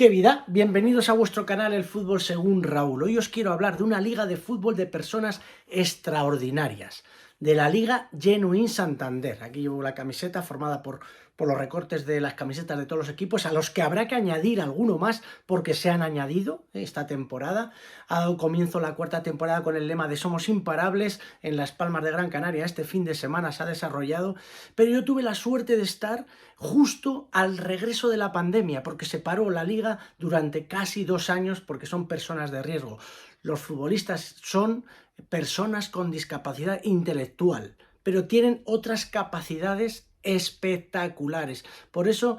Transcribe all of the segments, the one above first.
¡Qué vida! Bienvenidos a vuestro canal El Fútbol Según Raúl. Hoy os quiero hablar de una liga de fútbol de personas extraordinarias, de la Liga Genuine Santander. Aquí llevo la camiseta formada por los recortes de las camisetas de todos los equipos, a los que habrá que añadir alguno más porque se han añadido esta temporada. Ha dado comienzo la cuarta temporada con el lema de Somos Imparables en Las Palmas de Gran Canaria. Este fin de semana se ha desarrollado, pero yo tuve la suerte de estar justo al regreso de la pandemia, porque se paró la liga durante casi 2 años porque son personas de riesgo. Los futbolistas son personas con discapacidad intelectual, pero tienen otras capacidades espectaculares. Por eso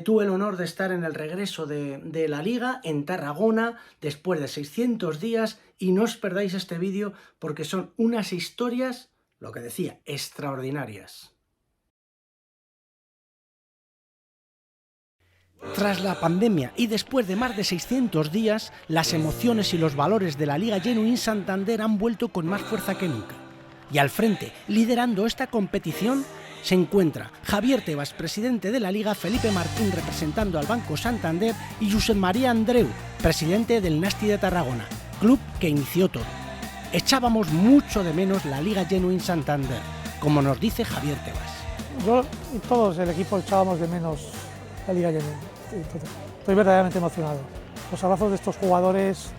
tuve el honor de estar en el regreso de la liga en Tarragona después de 600 días y no os perdáis este vídeo porque son unas historias, lo que decía, extraordinarias. Tras la pandemia y después de más de 600 días, las emociones y los valores de la Liga Genuine Santander han vuelto con más fuerza que nunca. Y al frente, liderando esta competición, se encuentra Javier Tebas, presidente de la Liga, Felipe Martín representando al Banco Santander y Josep María Andreu, presidente del Nasti de Tarragona, club que inició todo. Echábamos mucho de menos la Liga Genuine Santander, como nos dice Javier Tebas. Yo y todos el equipo echábamos de menos la Liga Genuine. Estoy verdaderamente emocionado. Los abrazos de estos jugadores,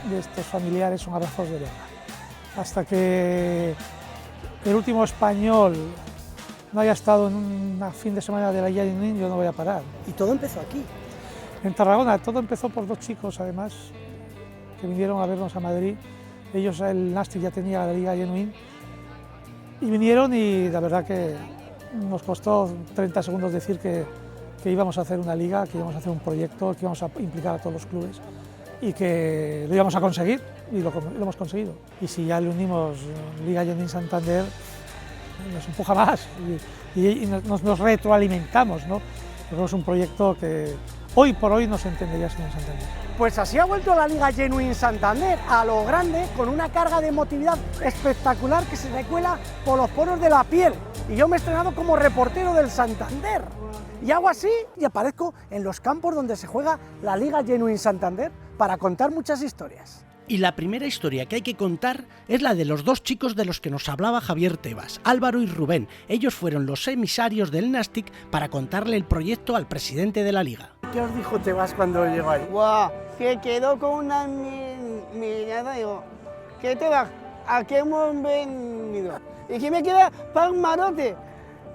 de estos familiares, son abrazos de verdad. Hasta que el último español no haya estado en un fin de semana de la Liga Genuine, yo no voy a parar. Y todo empezó aquí. En Tarragona, todo empezó por 2 chicos, además, que vinieron a vernos a Madrid. Ellos, el Nasti ya tenía la Liga Genuine, y vinieron y la verdad que nos costó 30 segundos decir que íbamos a hacer una liga, que íbamos a hacer un proyecto, que íbamos a implicar a todos los clubes y que lo íbamos a conseguir, y lo hemos conseguido. Y si ya le unimos Liga Genuine Santander, nos empuja más y nos retroalimentamos, ¿no? Porque es un proyecto que hoy por hoy no se entendería sin el Santander. Pues así ha vuelto la Liga Genuine Santander, a lo grande, con una carga de emotividad espectacular que se recuela por los poros de la piel. Y yo me he estrenado como reportero del Santander. Y hago así y aparezco en los campos donde se juega la Liga Genuine Santander para contar muchas historias. Y la primera historia que hay que contar es la de los 2 chicos de los que nos hablaba Javier Tebas, Álvaro y Rubén. Ellos fueron los emisarios del Nastic para contarle el proyecto al presidente de la liga. ¿Qué os dijo Tebas cuando llegó ahí? ¡Guau! Que quedó con una mirada, digo, ¿qué te va? ¿A qué hemos venido? Y que me queda para un marote.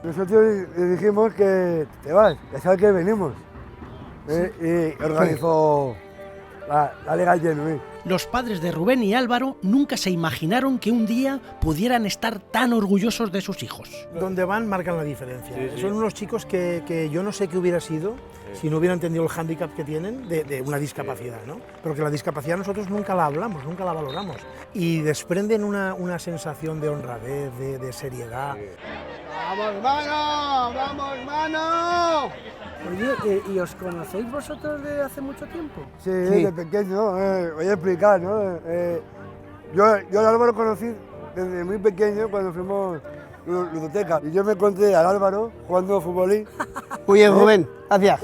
Nosotros le dijimos que te vas, ya sabes que venimos. Y organizó la Liga Genuine. Los padres de Rubén y Álvaro nunca se imaginaron que un día pudieran estar tan orgullosos de sus hijos. Donde van marcan la diferencia. Son unos chicos que yo no sé qué hubiera sido si no hubieran entendido el hándicap que tienen de una discapacidad, ¿no? Pero que la discapacidad nosotros nunca la hablamos, nunca la valoramos. Y desprenden una sensación de honradez, de seriedad. ¡Vamos, hermano! ¡Vamos, hermano! Oye, ¿y os conocéis vosotros de hace mucho tiempo? Sí, de pequeño, voy a explicar, ¿no? Yo al Álvaro conocí desde muy pequeño cuando fuimos ludoteca. Y yo me encontré al Álvaro jugando futbolín. Muy bien, Rubén, gracias.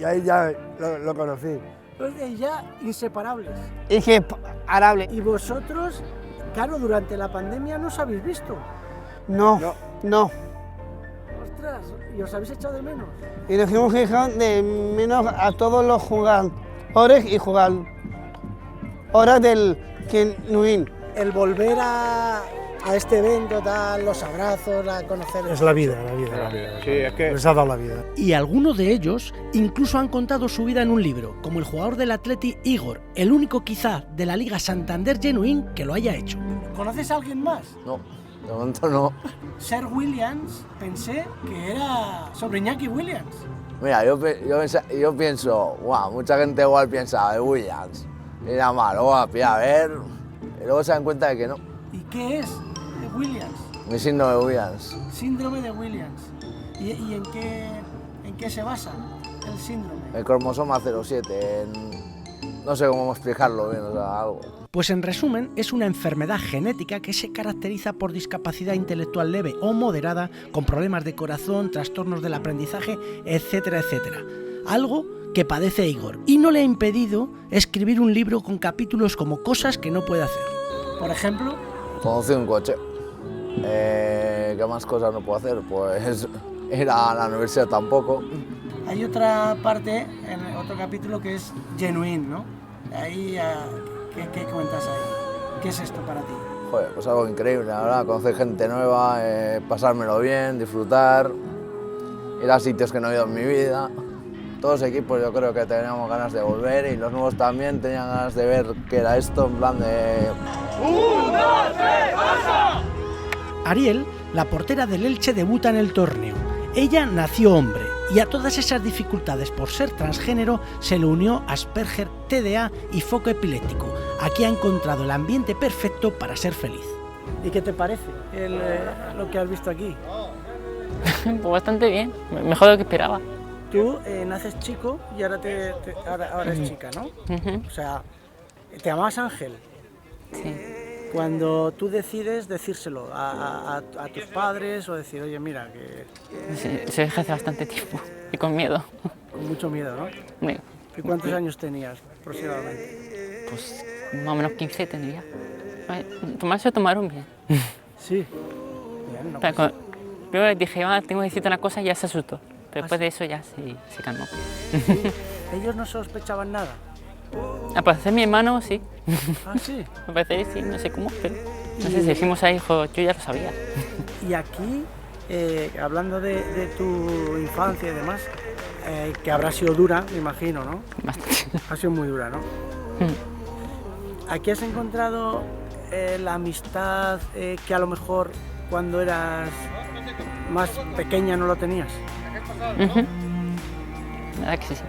Y ahí ya lo conocí. Entonces ya inseparables. Es que arable. Y vosotros, claro, durante la pandemia no os habéis visto. No. Ostras, ¿y os habéis echado de menos? Y nos hemos fijado de menos a todos los jugadores y jugadoras del Genuine. El volver a este evento, tal, los abrazos, a conocer... Es la vida. Sí, es que... Les ha dado la vida. Y algunos de ellos incluso han contado su vida en un libro, como el jugador del Atleti Igor, el único quizá de la Liga Santander Genuine que lo haya hecho. ¿Conoces a alguien más? No, de momento no. Sir Williams, pensé que era sobre Iñaki Williams. Mira, yo pienso, wow, mucha gente igual piensa de Williams. Y nada más, luego a ver, y luego se dan cuenta de que no. ¿Y qué es de Williams? Mi síndrome de Williams. Síndrome de Williams. ¿Y en qué se basa el síndrome? El cromosoma 07, no sé cómo explicarlo bien, o sea, algo. Pues en resumen, es una enfermedad genética que se caracteriza por discapacidad intelectual leve o moderada, con problemas de corazón, trastornos del aprendizaje, etcétera, etcétera. Algo que padece Igor y no le ha impedido escribir un libro con capítulos como cosas que no puede hacer. Por ejemplo, conducir un coche. ¿Qué más cosas no puedo hacer? Pues ir a la universidad tampoco. Hay otra parte, en otro capítulo, que es Genuine, ¿no? Ahí, ¿qué cuentas ahí? ¿Qué es esto para ti? Joder, pues algo increíble, la verdad, conocer gente nueva, pasármelo bien, disfrutar, ir a sitios que no he ido en mi vida. Todos los equipos yo creo que teníamos ganas de volver y los nuevos también tenían ganas de ver qué era esto, en plan de... Ariel, la portera del Elche, debuta en el torneo. Ella nació hombre y a todas esas dificultades por ser transgénero se le unió Asperger, TDA y foco epiléptico. Aquí ha encontrado el ambiente perfecto para ser feliz. ¿Y qué te parece lo que has visto aquí? Pues bastante bien, mejor de lo que esperaba. Tú naces chico y ahora, ahora eres chica, ¿no? O sea, ¿te llamabas Ángel? Sí. Cuando tú decides decírselo a tus padres o decir, oye, mira, que... Sí, se deja hace bastante tiempo y con miedo. Con mucho miedo, ¿no? Bueno, ¿Y cuántos años tenías aproximadamente? pues más o menos 15 tendría. Se tomaron bien. Sí. Bien, no, Pero pues, primero les dije, tengo que decirte una cosa y ya se asustó. Pero después de eso ya se calmó. ¿Ellos no sospechaban nada? Al parecer mi hermano sí. Ah, sí. Al parecer sí, no sé cómo, pero no sé si dijimos a hijo, yo ya lo sabía. Y aquí, hablando de tu infancia y demás, que habrá sido dura, me imagino, ¿no? Bastante. Ha sido muy dura, ¿no? Aquí has encontrado la amistad que a lo mejor cuando eras más pequeña no lo tenías. La verdad que sí.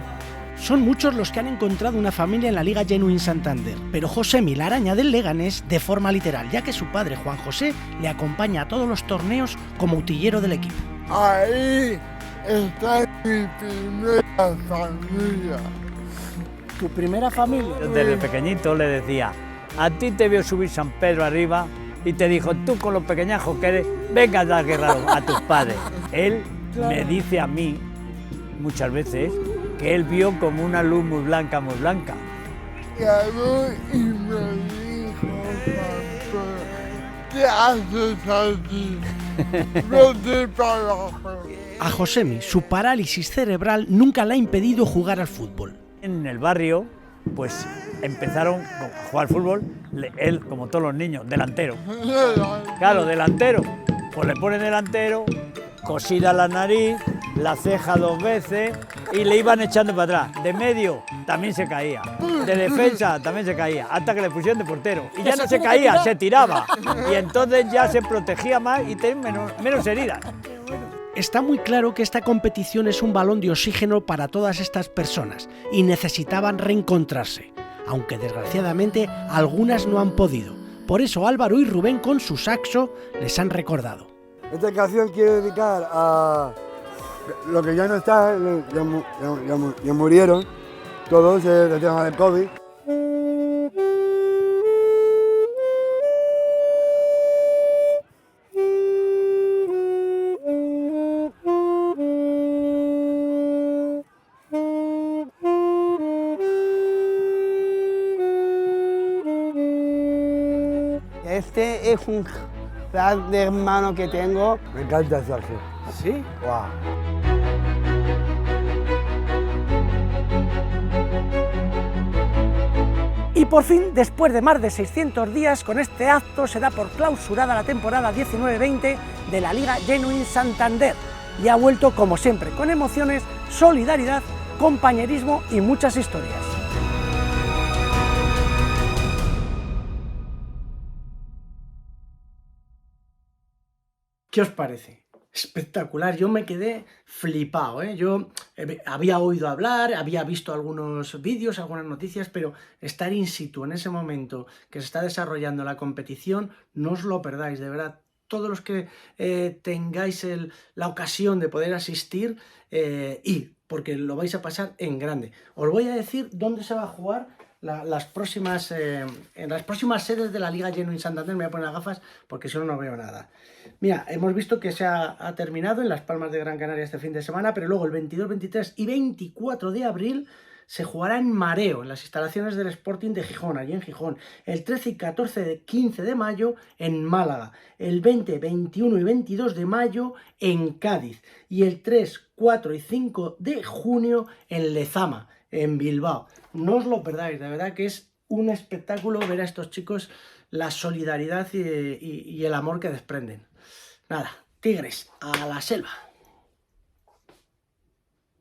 Son muchos los que han encontrado una familia en la Liga Genuine Santander, pero Josemi, la araña del Leganés, de forma literal, ya que su padre, Juan José, le acompaña a todos los torneos como utillero del equipo. Ahí está mi primera familia. ¿Tu primera familia? Desde pequeñito le decía, a ti te vio subir San Pedro arriba y te dijo, tú con los pequeñajos que eres, venga a dar guerra a tus padres. Él me dice a mí, muchas veces, que él vio como una luz muy blanca, muy blanca. Y me dijo, ¿qué haces aquí? Vete para abajo. A Josemi, su parálisis cerebral nunca le ha impedido jugar al fútbol. En el barrio, pues empezaron a jugar al fútbol, él, como todos los niños, delantero. Claro, delantero, pues le ponen delantero, cosida la nariz, la ceja 2 veces y le iban echando para atrás. De medio también se caía, de defensa también se caía, hasta que le pusieron de portero. Y ya no se caía, se tiraba. Y entonces ya se protegía más y tenía menos heridas. Está muy claro que esta competición es un balón de oxígeno para todas estas personas y necesitaban reencontrarse, aunque desgraciadamente algunas no han podido. Por eso Álvaro y Rubén con su saxo les han recordado. Esta canción quiero dedicar a los que ya no están, ya murieron, todos del tema del COVID. Este es un gran hermano que tengo. Me encanta el saxo. ¿Sí? Wow. Y por fin, después de más de 600 días, con este acto se da por clausurada la temporada 19-20 de la Liga Genuine Santander. Y ha vuelto, como siempre, con emociones, solidaridad, compañerismo y muchas historias. ¿Qué os parece? Espectacular, yo me quedé flipado, ¿eh? Yo había oído hablar, había visto algunos vídeos, algunas noticias, pero estar in situ en ese momento que se está desarrollando la competición, no os lo perdáis, de verdad. Todos los que tengáis la ocasión de poder asistir, id, porque lo vais a pasar en grande. Os voy a decir dónde se va a jugar en las próximas sedes de la Liga Genuine Santander. Me voy a poner las gafas porque si no, no veo nada. Mira, hemos visto que se ha terminado en Las Palmas de Gran Canaria este fin de semana, pero luego el 22, 23 y 24 de abril se jugará en Mareo, en las instalaciones del Sporting de Gijón, allí en Gijón. El 13 y 14 15 de mayo en Málaga. El 20, 21 y 22 de mayo en Cádiz. Y el 3, 4 y 5 de junio en Lezama, en Bilbao. No os lo perdáis, de verdad que es un espectáculo ver a estos chicos la solidaridad y el amor que desprenden. Nada, Tigres, a la selva.